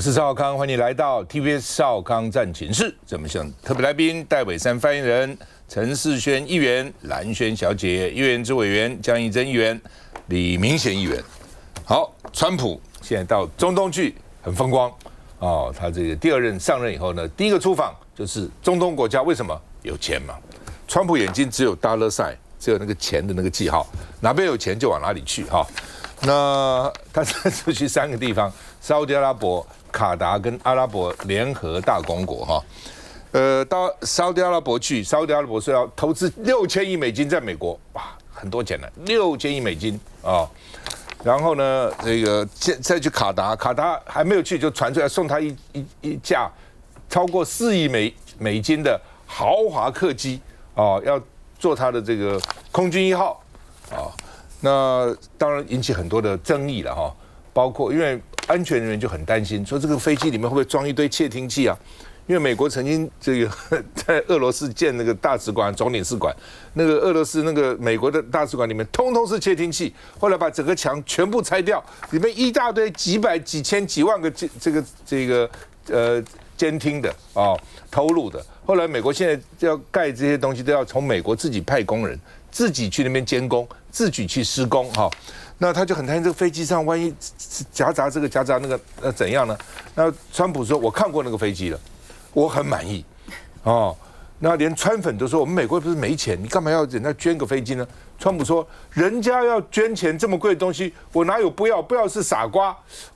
我是赵少康，欢迎来到 TBS 少康战情室。我们向特别来宾戴伟山发言人、陈世轩议员、蓝轩小姐、议员之委员江义珍议员、李明贤议员。好，川普现在到中东去，很风光哦。他这个第二任上任以后呢，第一个出访就是中东国家，为什么？有钱嘛。川普眼睛只有dollar sign，只有那个钱的那个记号，哪边有钱就往哪里去哈。那他这次去3个地方：沙特阿拉伯、卡达跟阿拉伯联合大公国哈。到沙特阿拉伯去，沙特阿拉伯是要投资6000亿美金在美国，哇，很多钱了，6000亿美金啊。然后呢，这个再去卡达，卡达还没有去，就传出来送他一架超过4亿美金的豪华客机啊，要做他的这个空军1号啊。那当然引起很多的争议了哈，包括因为安全人员就很担心，说这个飞机里面会不会装一堆窃听器啊？因为美国曾经这个在俄罗斯建那个大使馆、总领事馆，那个俄罗斯那个美国的大使馆里面通通是窃听器，后来把整个墙全部拆掉，里面一大堆几百、几千、几万个这个监听的啊、偷录的。后来美国现在要盖这些东西，都要从美国自己派工人，自己去那边监工，自己去施工哈。那他就很担心这个飞机上万一夹杂这个夹杂那个，怎样呢？那川普说：“我看过那个飞机了，我很满意。”哦，那连川粉都说：“我们美国不是没钱，你干嘛要人家捐个飞机呢？”川普说：“人家要捐钱这么贵的东西，我哪有不要？不要是傻瓜。”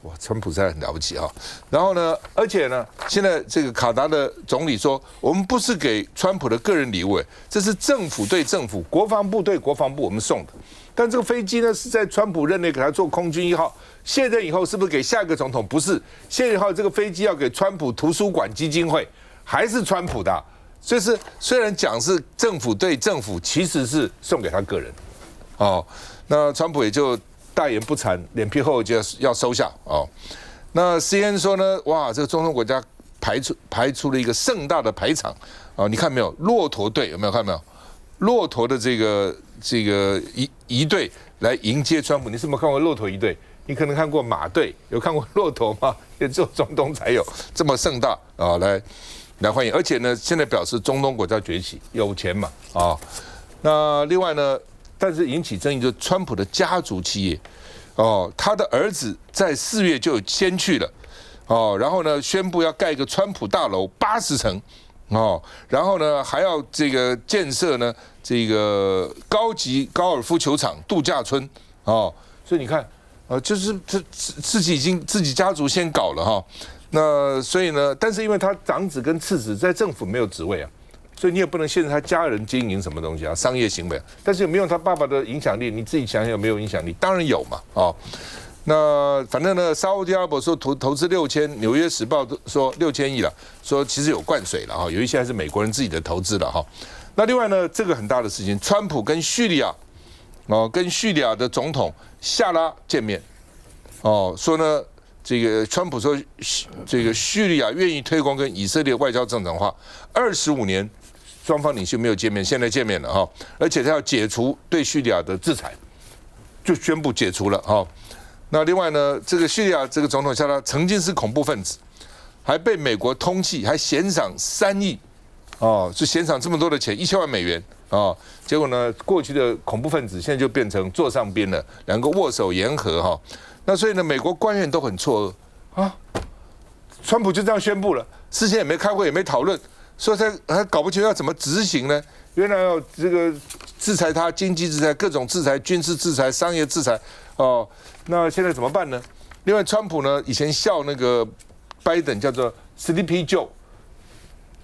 哇，川普实在很了不起哈。然后呢，而且呢，现在这个卡达的总理说，我们不是给川普的个人礼物，这是政府对政府、国防部对国防部我们送的。但这个飞机呢，是在川普任内给他做空军1号，卸任以后是不是给下一个总统？不是，卸任以后这个飞机要给川普图书馆基金会，还是川普的。所以是虽然讲是政府对政府，其实是送给他个人。哦，那川普也就大言不惭，脸皮厚就要收下哦。那 CNN 说呢，哇，这个中东国家排出了一个盛大的排场哦，你看没有？骆驼队有没有看没有？骆驼的这个仪队来迎接川普，你是没有看过骆驼仪队？你可能看过马队，有看过骆驼吗？也只有中东才有这么盛大啊，来欢迎。而且呢，现在表示中东国家崛起，有钱嘛啊。那另外呢，但是引起争议就是川普的家族企业哦，他的儿子在4月就先去了哦，然后呢宣布要盖一个川普大楼80层。哦，然后呢，还要这个建设呢，这个高级高尔夫球场、度假村哦，所以你看，就是他自己家族先搞了哈，那所以呢，但是因为他长子跟次子在政府没有职位啊，所以你也不能限制他家人经营什么东西啊，商业行为，但是有没有他爸爸的影响力？你自己想想有没有影响力？当然有嘛，哦。那反正呢，沙特阿拉伯说投资6000，纽约时报说6000亿了，说其实有灌水了哈，有一些还是美国人自己的投资了哈。那另外呢，这个很大的事情，川普跟叙利亚的总统夏拉见面，哦，说呢，这个川普说这个叙利亚愿意推广跟以色列外交正常化，25年双方领袖没有见面，现在见面了哈，而且他要解除对叙利亚的制裁，就宣布解除了哈。那另外呢，这个叙利亚这个总统夏拉曾经是恐怖分子，还被美国通缉，还悬赏3亿，哦，就悬赏这么多的钱，1000万美元哦。结果呢，过去的恐怖分子现在就变成坐上宾了，两个握手言和哈。那所以呢，美国官员都很错愕啊，川普就这样宣布了，事先也没开会，也没讨论，所以还搞不清楚要怎么执行呢？原来要这个制裁他，经济制裁、各种制裁、军事制裁、商业制裁，哦。那现在怎么办呢？另外，川普呢以前笑那个拜登叫做 Sleepy Joe，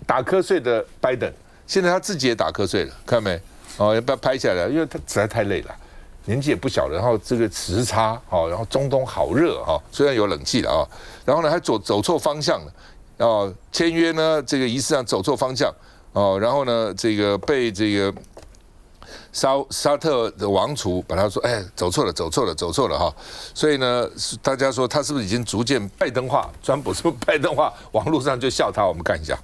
打瞌睡的拜登，现在他自己也打瞌睡了，看到没？哦，要不要拍下来？因为他实在太累了，年纪也不小了，然后这个时差，哦，然后中东好热哈，虽然有冷气了啊，然后呢还走错方向了，哦，签约呢这个仪式上走错方向，哦，然后呢这个被这个。沙特的王储把他说：“哎，走错了哈！”所以呢，大家说他是不是已经逐渐拜登化？川普是不是拜登化？网络上就笑他。我们看一下。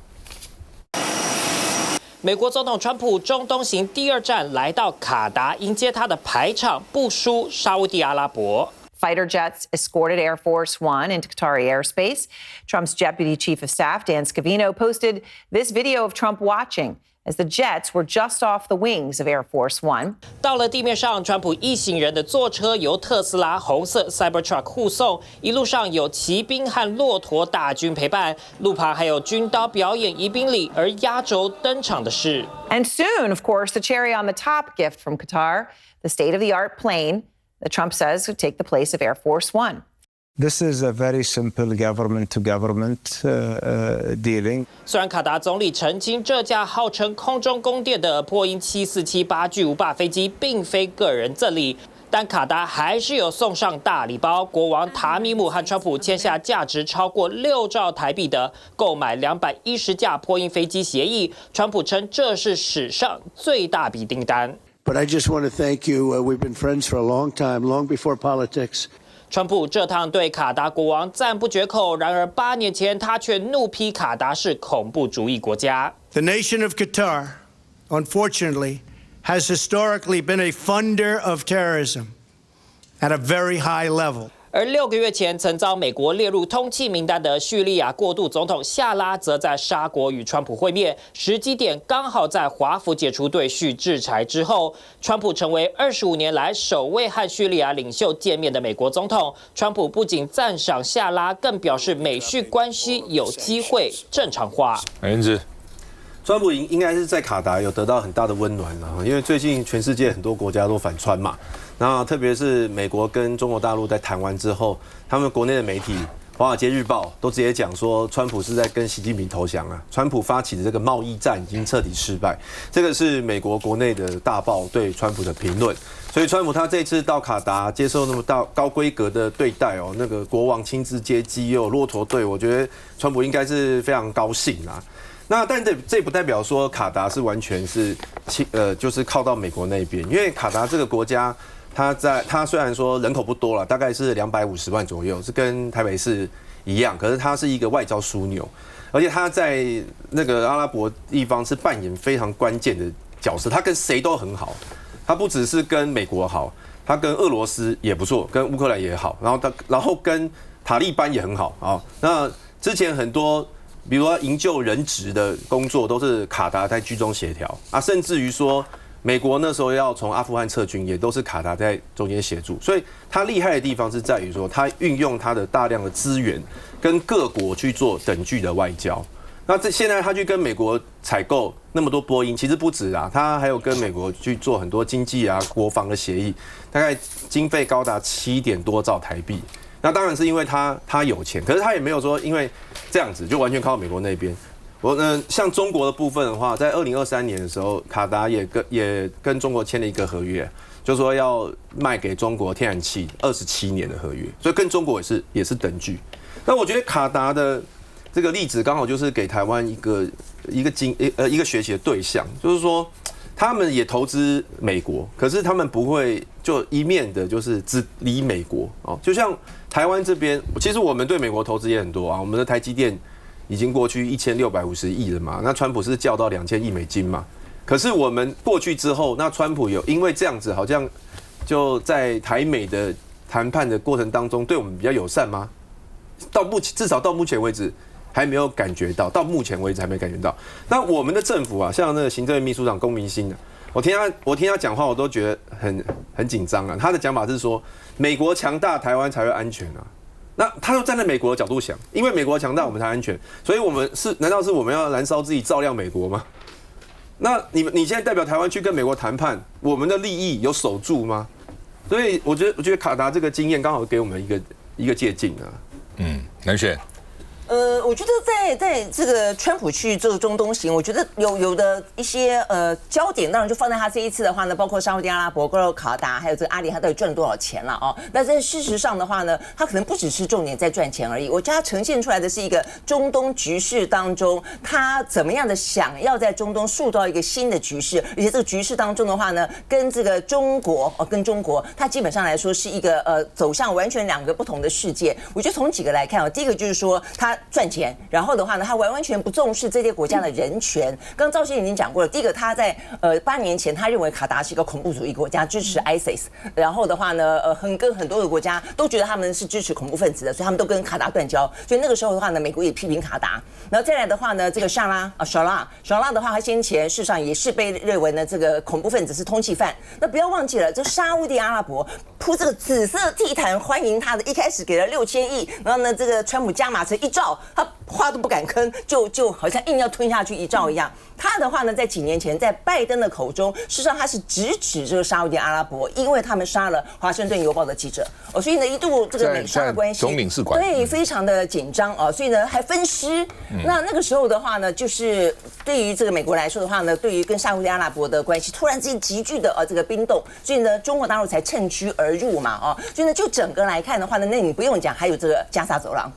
美国总统川普中东行第2站来到卡达，迎接他的排场不输沙烏地阿拉伯。fighter jets escorted Air Force One into Qatari airspace. Trump's Deputy Chief of Staff, Dan Scavino, posted this video of Trump watching as the jets were just off the wings of Air Force One. 到了地面上，川普一行人的坐车由特斯拉红色 Cybertruck 护送，一路上有骑兵和骆驼大军陪伴，路旁还有军刀表演宜宾礼，而压轴登场的是。And soon, of course, the cherry on the top gift from Qatar, the state-of-the-art plane that Trump says would take the place of Air Force One. This is a very simple government-to-government dealing. 虽然卡达总理澄清，这架号称空中宫殿的波音7478巨无霸飞机并非个人赠礼，但卡达还是有送上大礼包。国王塔米姆和川普签下价值超过6兆台币的购买210架波音飞机协议。川普称这是史上最大笔订单。But I just want to thank you. We've been friends for a long time, long before politics. 川普这趟对卡达国王赞不绝口，然而8年前他却怒批卡达是恐怖主义国家。The nation of Qatar, unfortunately, has historically been a funder of terrorism at a very high level. 而6个月前曾遭美国列入通缉名单的叙利亚过渡总统夏拉，则在沙国与川普会面，时机点刚好在华府解除对叙制裁之后。川普成为25年来首位和叙利亚领袖见面的美国总统。川普不仅赞赏夏拉，更表示美叙关系有机会正常化。颜值，川普应该是在卡达有得到很大的温暖了，因为最近全世界很多国家都反川嘛。那特别是美国跟中国大陆在谈完之后，他们国内的媒体《华尔街日报》都直接讲说，川普是在跟习近平投降啊，川普发起的这个贸易战已经彻底失败。这个是美国国内的大报对川普的评论。所以川普他这次到卡达接受那么高规格的对待哦，那个国王亲自接机又有骆驼队，我觉得川普应该是非常高兴啦。那但这不代表说卡达是完全是就是靠到美国那边，因为卡达这个国家。它虽然说人口不多了，大概是250万左右，是跟台北市一样，可是它是一个外交枢纽，而且它在那个阿拉伯地方是扮演非常关键的角色，它跟谁都很好，它不只是跟美国好，它跟俄罗斯也不错，跟乌克兰也好，然后跟塔利班也很好啊。那之前很多，比如说营救人质的工作，都是卡达在居中协调啊，甚至于说。美国那时候要从阿富汗撤军，也都是卡达在中间协助，所以他厉害的地方是在于说，他运用他的大量的资源，跟各国去做等距的外交。那现在他去跟美国采购那么多波音，其实不止啊，他还有跟美国去做很多经济啊、国防的协议，大概经费高达7点多兆台币。那当然是因为他有钱，可是他也没有说因为这样子就完全靠美国那边。像中国的部分的话，在2023年的时候，卡达也跟中国签了一个合约，就说要卖给中国天然气27年的合约，所以跟中国也是等距。那我觉得卡达的这个例子刚好就是给台湾一个学习的对象，就是说他们也投资美国，可是他们不会就一面的就是只理美国哦，就像台湾这边，其实我们对美国投资也很多啊，我们的台积电。已经过去1650亿了嘛，那川普是叫到2000亿美金嘛，可是我们过去之后，那川普有因为这样子，好像就在台美的谈判的过程当中，对我们比较友善吗？至少到目前为止还没有感觉到，到目前为止还没感觉到。那我们的政府啊，像那个行政院秘书长龚明鑫啊，我听他讲话，我都觉得很紧张啊。他的讲法是说，美国强大，台湾才会安全啊。那他就站在美国的角度想，因为美国强大，我们才安全，所以难道是我们要燃烧自己照亮美国吗？那你现在代表台湾去跟美国谈判，我们的利益有守住吗？所以我觉得卡达这个经验刚好给我们一个借鉴啊。南璇。我觉得在这个川普去这个中东行，我觉得有的一些焦点，当然就放在他这一次的话呢，包括沙特阿拉伯、包括卡达，还有这个阿里，他到底赚了多少钱了哦？那在事实上的话呢，他可能不只是重点在赚钱而已。我觉得他呈现出来的是一个中东局势当中，他怎么样的想要在中东塑造一个新的局势，而且这个局势当中的话呢，跟这个中国，它基本上来说是一个走向完全2个不同的世界。我觉得从几个来看哦，第一个就是说他家赚钱，然后的话呢，他完全不重视这些国家的人权。刚赵先生已经讲过了，第一个他在8年前他认为卡达是一个恐怖主义国家，支持 ISIS， 然后的话呢，跟很多的国家都觉得他们是支持恐怖分子的，所以他们都跟卡达断交。所以那个时候的话呢，美国也批评卡达。然后再来的话呢，这个小拉的话，他先前事实上也是被认为呢这个恐怖分子是通缉犯。那不要忘记了，这沙烏地阿拉伯铺这个紫色地毯欢迎他的，一开始给了6000亿，然后呢这个川普加码成1兆，他话都不敢吭，就好像硬要吞下去1兆一样。他的话呢，在几年前在拜登的口中，事实上他是直指这个沙烏地阿拉伯，因为他们杀了华盛顿邮报的记者，所以呢一度这个美沙的关系总领事馆对非常的紧张啊，所以呢还分尸。那个时候的话呢，就是对于这个美国来说的话呢，对于跟沙烏地阿拉伯的关系突然之间急剧的这个冰冻，所以呢中国大陆才趁虚而入嘛所以呢就整个来看的话呢，那你不用讲，还有这个加沙走廊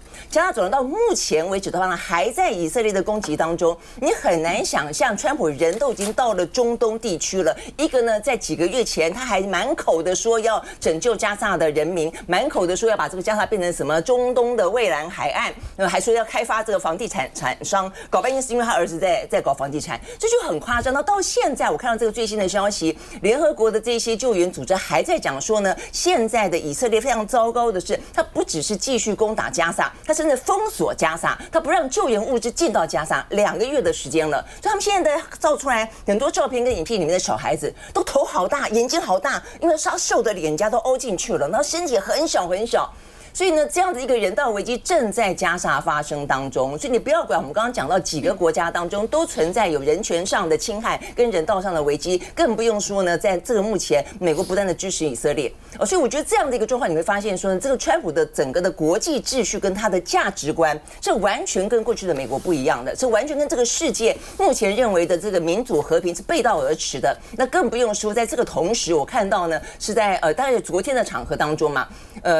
到目前为止的话呢，还在以色列的攻击当中，你很难想象川普人都已经到了中东地区了。一个呢，在几个月前他还满口的说要拯救加沙的人民，满口的说要把这个加沙变成什么中东的蔚蓝海岸，还说要开发这个房地产商，搞半天是因为他儿子在搞房地产，这就很夸张。到现在我看到这个最新的消息，联合国的这些救援组织还在讲说呢，现在的以色列非常糟糕的是，他不只是继续攻打加沙，他甚至封锁加沙，他不让救援物资进到加沙2个月的时间了。所以他们现在照出来很多照片跟影片里面的小孩子都头好大，眼睛好大，因为他瘦的脸颊都凹进去了，然后身体很小很小。所以呢，这样的一个人道危机正在加沙发生当中。所以你不要管我们刚刚讲到几个国家当中都存在有人权上的侵害跟人道上的危机，更不用说呢，在这个目前美国不断的支持以色列所以我觉得这样的一个状况，你会发现说呢，这个川普的整个的国际秩序跟他的价值观，这完全跟过去的美国不一样的，这完全跟这个世界目前认为的这个民主和平是背道而驰的。那更不用说在这个同时，我看到呢是在大概昨天的场合当中嘛，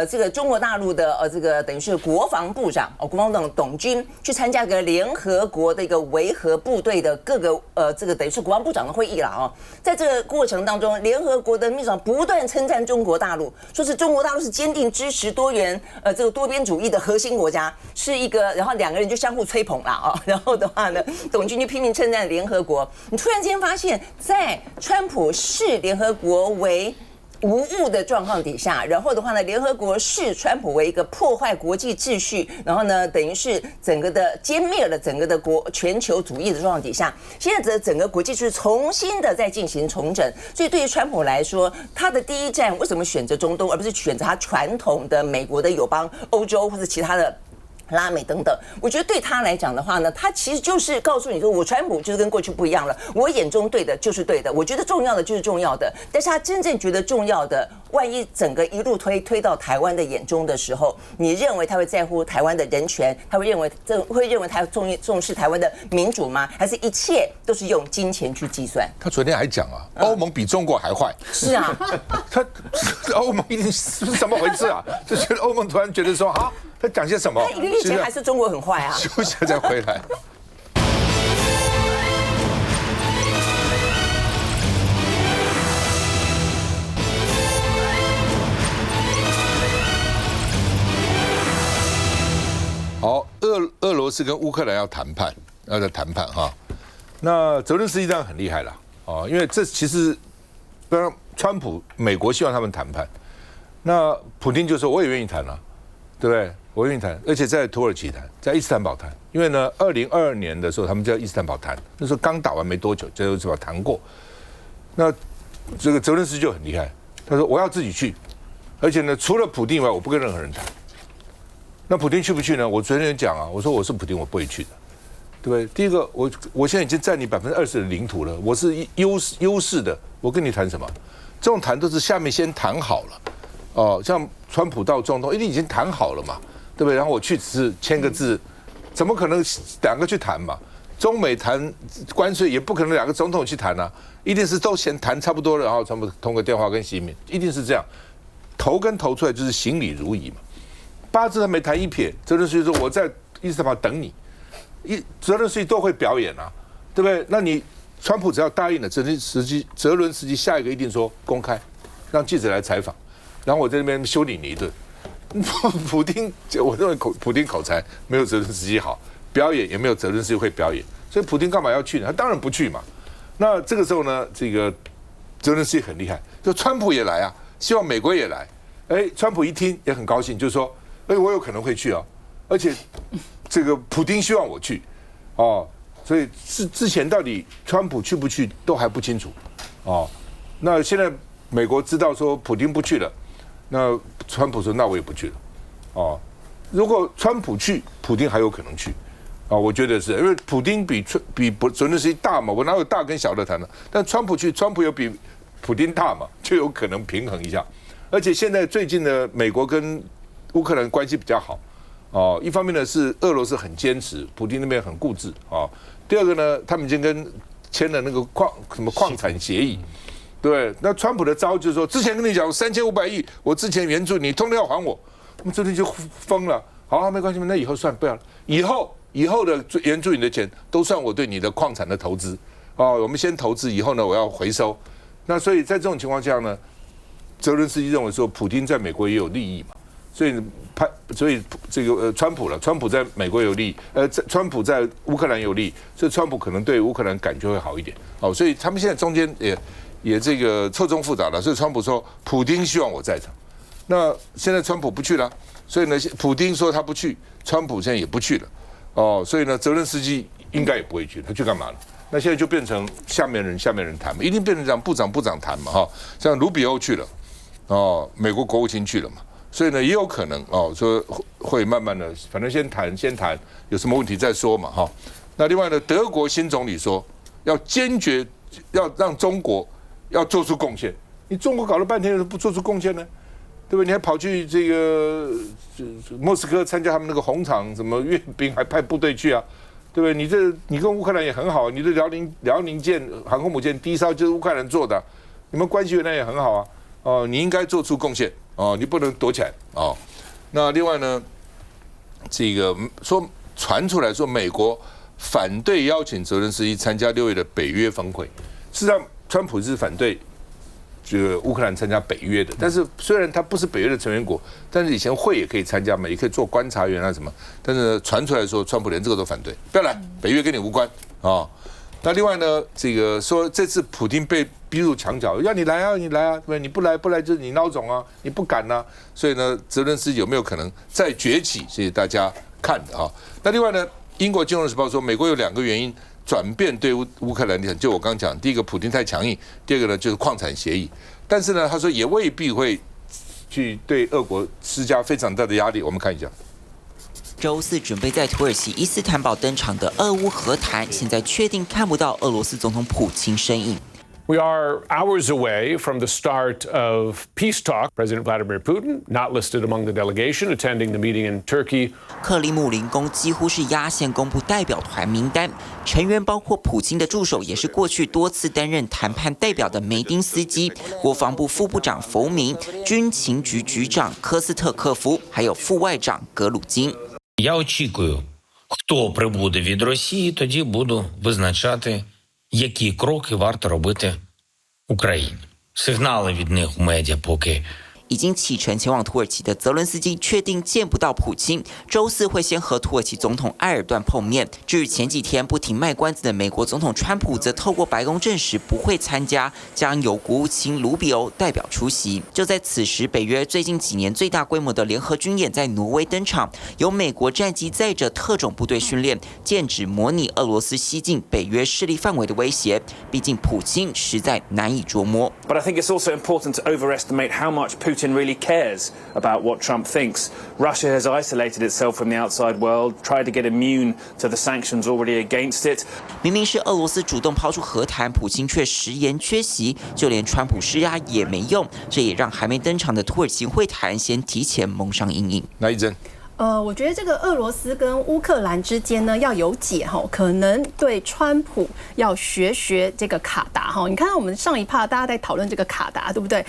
这个中国大陆的这个等于是国防部长国防部长董军去参加一个联合国的一个维和部队的各个这个等于是国防部长的会议了在这个过程当中，联合国的秘书长不断称赞中国大陆，说是中国大陆是坚定支持多元这个多边主义的核心国家，是一个，然后2个人就相互吹捧了然后的话呢，董军就拼命称赞联合国。你突然间发现，在川普视联合国为无误的状况底下，然后的话呢，联合国视川普为一个破坏国际秩序，然后呢，等于是整个的歼灭了整个的全球主义的状况底下，现在整个国际是重新的在进行重整。所以对于川普来说，他的第一站为什么选择中东，而不是选择他传统的美国的友邦欧洲或者其他的拉美等等？我觉得对他来讲的话呢，他其实就是告诉你说，我川普就是跟过去不一样了，我眼中对的就是对的，我觉得重要的就是重要的。但是他真正觉得重要的，万一整个一路推到台湾的眼中的时候，你认为他会在乎台湾的人权？他会认为他重视台湾的民主吗？还是一切都是用金钱去计算？他昨天还讲欧盟比中国还坏。是啊，他欧盟一定是怎么回事啊？就觉得欧盟突然觉得说他讲些什么？他1个月前还是中国很坏啊。休息再回来。好，俄罗斯跟乌克兰要谈判，要在谈判那泽伦斯基当然很厉害了因为这其实刚刚川普美国希望他们谈判，那普丁就说我也愿意谈对不对？我愿意谈，而且在土耳其谈，在伊斯坦堡谈。因为呢，2022年的时候他们在伊斯坦堡谈，那时候刚打完没多久，在伊斯坦堡谈过。那这个泽伦斯基就很厉害，他说我要自己去，而且呢，除了普丁以外，我不跟任何人谈。那普丁去不去呢？我昨天讲我说我是普丁，我不会去的，对不对？第一个，我现在已经占你20%的领土了，我是优势的，我跟你谈什么？这种谈都是下面先谈好了，像川普到中东，一定已经谈好了嘛，对不对？然后我去只是签个字，怎么可能2个去谈嘛？中美谈关税也不可能2个总统去谈一定是都先谈差不多了，然后全部通个电话跟习近平，一定是这样，头跟头出来就是行礼如仪嘛。8字还没谈一撇，泽伦斯基说我在伊斯坦堡等你，泽伦斯基都会表演对不对？那你川普只要答应了，泽伦斯基下一个一定说公开，让记者来采访，然后我在那边修理你一顿。普丁，我认为普丁口才没有泽伦斯基好，表演也没有泽伦斯基会表演，所以普丁干嘛要去呢？他当然不去嘛。那这个时候呢，这个泽伦斯基很厉害，就川普也来啊，希望美国也来。川普一听也很高兴，就说，我有可能会去哦，而且这个普丁希望我去，哦，所以之前到底川普去不去都还不清楚，哦，那现在美国知道说普丁不去了。那川普说：“那我也不去了。”哦，如果川普去，普丁还有可能去，我觉得是因为普丁比泽伦斯基大嘛，我哪有大跟小的谈呢？但川普去，川普有比普丁大嘛，就有可能平衡一下。而且现在最近的美国跟乌克兰关系比较好，一方面呢是俄罗斯很坚持，普丁那边很固执第二个呢，他们已经签了那个矿产协议。对，那川普的招就是说，之前跟你讲3500亿，我之前援助你，通通要还我，那么这里就疯了。好，没关系，那以后算不要了。以后的援助你的钱都算我对你的矿产的投资我们先投资，以后呢我要回收。那所以在这种情况下呢，泽伦斯基认为说，普丁在美国也有利益嘛，所以这个川普在美国有利益，川普在乌克兰有利益，所以川普可能对乌克兰感觉会好一点。所以他们现在中间也这个错综复杂了，所以川普说普丁希望我在场，那现在川普不去了，所以呢，普丁说他不去，川普现在也不去了，所以呢，泽伦斯基应该也不会去，他去干嘛了？那现在就变成下面人谈嘛，一定变成这样，部长谈嘛，像卢比欧去了，美国国务卿去了嘛，所以呢，也有可能说会慢慢的，反正先谈，有什么问题再说嘛，那另外呢，德国新总理说要坚决要让中国。要做出贡献，你中国搞了半天不做出贡献呢，对不对？你还跑去这个莫斯科参加他们那个红场什么阅兵，还派部队去啊，对不对？你跟乌克兰也很好，你的辽宁舰航空母舰第一艘就是乌克兰做的，你们关系原来也很好啊，你应该做出贡献你不能躲起来那另外呢，这个传出来说美国反对邀请泽伦斯基参加6月的北约峰会，事实上。川普是反对这个乌克兰参加北约的，但是虽然他不是北约的成员国，但是以前会也可以参加嘛，也可以做观察员啊什么。但是传出来说，川普连这个都反对，不要来，北约跟你无关那另外呢，这个说这次普丁被逼入墙角，要你来啊，对不对？你不来就是你孬种啊，你不敢啊。所以呢，泽伦斯基有没有可能再崛起？这是大家看的那另外呢，英国金融时报说，美国有2个原因。转变对乌克兰立场，就我刚讲，第一个普丁太强硬，第二个呢就是矿产协议。但是呢，他说也未必会去对俄国施加非常大的压力。我们看一下，周四准备在土耳其伊斯坦堡登场的俄乌和谈，现在确定看不到俄罗斯总统普京身影。We are hours away from the start of peace talk. President Vladimir Putin, not listed among the delegation, attending the meeting in Turkey. 克里姆林宫几乎是压线公布代表团名单，成员包括普京的助手，也是过去多次担任谈判代表的梅丁斯基、国防部副部长冯明、军情局局长科斯特科夫，还有副外长格鲁金。Я очікую, хто прибуде від Росії, тоді буду визначати, які кроки варто робити Україні. Сигнали від них в медіа поки已经启程前往土耳其的泽伦斯基确定见不到普京，周四会先和土耳其总统埃尔段碰面。至于前几天不停卖关子的美国总统川普，则透过白宫证实不会参加，将由国务卿卢比欧代表出席。就在此时，北约最近几年最大规模的联合军演在挪威登场，由美国战机载着特种部队训练，剑指模拟俄罗斯西进北约势力范围的威胁。毕竟普京实在难以捉摸。But I think it's also important to overestimate how much Putin really cares about what Trump thinks. Russia has isolated itself from the outside world, tried to get immune to the sanctions already against it. 明明是俄罗斯主动抛出和谈，普京却食言缺席，就连川普施压也没用，这也让还没登场的土耳其会谈先提前蒙上阴影。那一针。我觉得这个俄罗斯跟乌克兰之间呢要有解哈，可能对川普要学这个卡达哈。你看到我们上一趴大家在讨论这个卡达，对不对？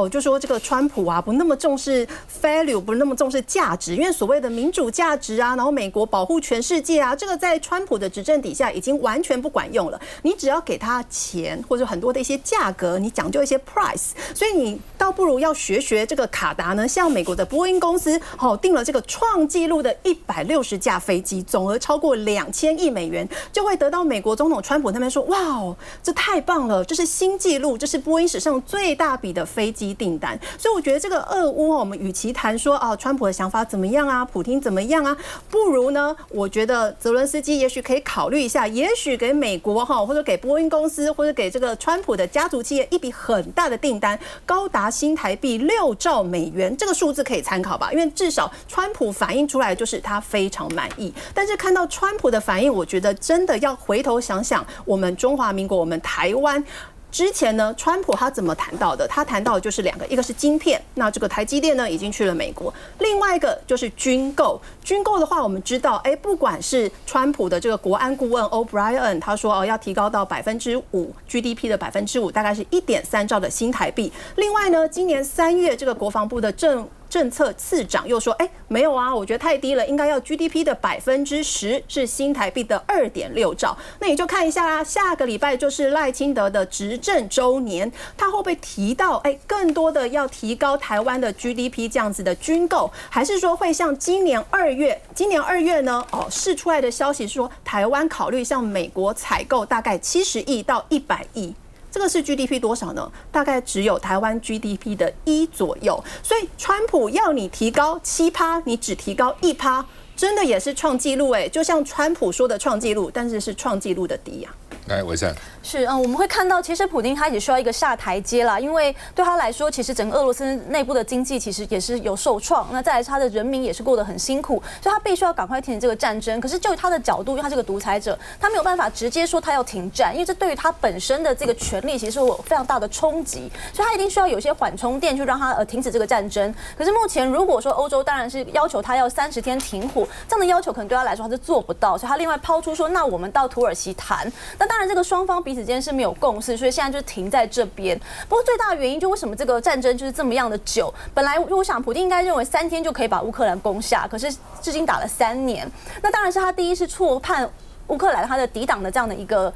就说这个川普啊不那么重视 value， 不那么重视价值，因为所谓的民主价值啊，然后美国保护全世界啊，这个在川普的执政底下已经完全不管用了。你只要给他钱或者很多的一些价格，你讲究一些 price， 所以你倒不如要学这个卡达呢，像美国的波音公司定了这个创纪录的160架飞机，总额超过2000亿美元，就会得到美国总统川普那边说，哇哦，这太棒了，这是新纪录，这是波音史上最大笔的飞机订单。所以我觉得这个俄乌，我们与其谈说川普的想法怎么样啊，普丁怎么样啊，不如呢，我觉得泽伦斯基也许可以考虑一下，也许给美国或者给波音公司或者给这个川普的家族企业一笔很大的订单，高达新台币6兆美元，这个数字可以参考吧，因为至少川普反映出来就是他非常满意。但是看到川普的反应，我觉得真的要回头想想，我们中华民国，我们台湾。之前呢，川普他怎么谈到的？他谈到的就是2个，一个是晶片，那这个台积电呢已经去了美国；另外一个就是军购。军购的话，我们知道，不管是川普的这个国安顾问 O'Brien， 他说要提高到5%， GDP 的5%，大概是1.3兆的新台币。另外呢，今年3月这个国防部的政策次长又说，没有啊，我觉得太低了，应该要 GDP 的10%，是新台币的2.6兆。那你就看一下啦，下个礼拜就是赖清德的执政周年，他会不会提到更多的要提高台湾的 GDP 这样子的军购，还是说会像今年2月呢？释出来的消息是说，台湾考虑向美国采购大概70亿到100亿。这个是 GDP 多少呢？大概只有台湾 GDP 的1左右。所以川普要你提高7%，你只提高1%，真的也是创纪录就像川普说的创纪录，但是是创纪录的低呀。来，伟善。是我们会看到，其实普丁他也需要一个下台阶啦，因为对他来说，其实整个俄罗斯内部的经济其实也是有受创，那再来是他的人民也是过得很辛苦，所以他必须要赶快停止这个战争。可是就他的角度，因为他是个独裁者，他没有办法直接说他要停战，因为这对于他本身的这个权利其实有非常大的冲击，所以他一定需要有一些缓冲垫去让他停止这个战争。可是目前如果说欧洲当然是要求他要30天停火，这样的要求可能对他来说他是做不到，所以他另外抛出说，那我们到土耳其谈。那当然这个双方彼此间是没有共识，所以现在就停在这边。不过最大的原因就为什么这个战争就是这么样的久？本来我想普丁应该认为3天就可以把乌克兰攻下，可是至今打了3年。那当然是他第一是错判乌克兰他的抵挡的这样的一个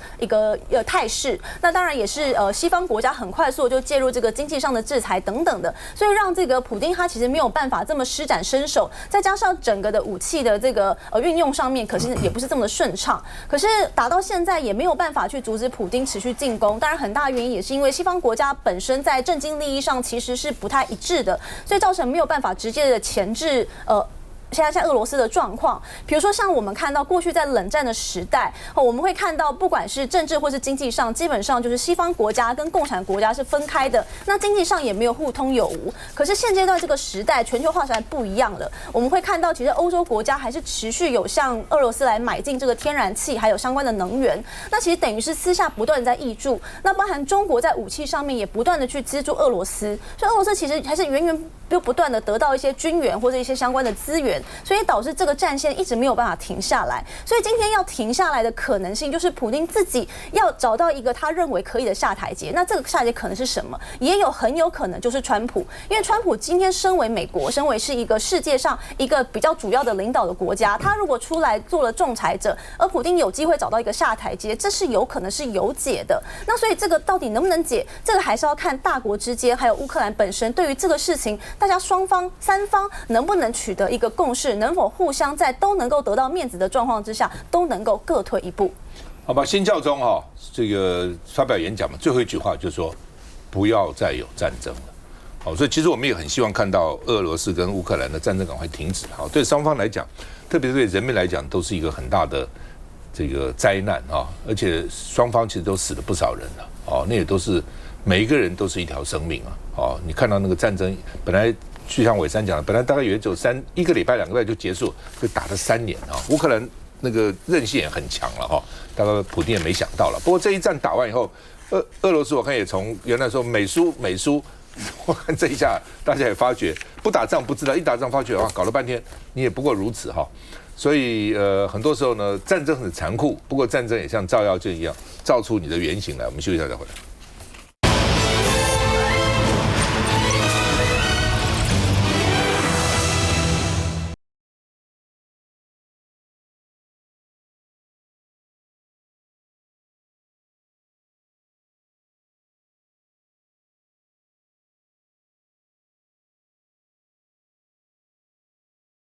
态势，那当然也是西方国家很快速就介入这个经济上的制裁等等的，所以让这个普丁他其实没有办法这么施展身手，再加上整个的武器的这个运用上面，可是也不是这么的顺畅。可是打到现在也没有办法去阻止普丁持续进攻，当然很大原因也是因为西方国家本身在政经利益上其实是不太一致的，所以造成没有办法直接的钳制现在俄罗斯的状况，比如说像我们看到过去在冷战的时代，我们会看到不管是政治或是经济上，基本上就是西方国家跟共产国家是分开的，那经济上也没有互通有无。可是现阶段这个时代，全球化时代不一样了，我们会看到其实欧洲国家还是持续有向俄罗斯来买进这个天然气还有相关的能源，那其实等于是私下不断在挹注，那包含中国在武器上面也不断的去资助俄罗斯，所以俄罗斯其实还是源源不断的得到一些军援或者一些相关的资源。所以导致这个战线一直没有办法停下来，所以今天要停下来的可能性，就是普丁自己要找到一个他认为可以的下台阶。那这个下台阶可能是什么？也很有可能就是川普，因为川普今天身为美国，身为是一个世界上一个比较主要的领导的国家，他如果出来做了仲裁者，而普丁有机会找到一个下台阶，这是有可能是有解的。那所以这个到底能不能解，这个还是要看大国之间，还有乌克兰本身对于这个事情，大家三方能不能取得一个共识，能否互相在都能够得到面子的状况之下，都能够各退一步？好吧，新教宗这个发表演讲嘛，最后一句话就是说不要再有战争了。好，所以其实我们也很希望看到俄罗斯跟乌克兰的战争赶快停止。好，对双方来讲，特别是对人民来讲，都是一个很大的这个灾难而且双方其实都死了不少人了那也都是每一个人都是一条生命你看到那个战争本来。就像伟山讲的，本来大概以为只有1个礼拜、2个礼拜就结束，就打了3年乌克兰那个韧性也很强了大概普丁也没想到了。不过这一战打完以后，俄罗斯我看也从原来说美苏我看这一下，大家也发觉不打仗不知道，一打仗发觉哇，搞了半天你也不过如此哈。所以很多时候呢，战争很残酷，不过战争也像照妖镜一样，照出你的原形来。我们休息一下再回来。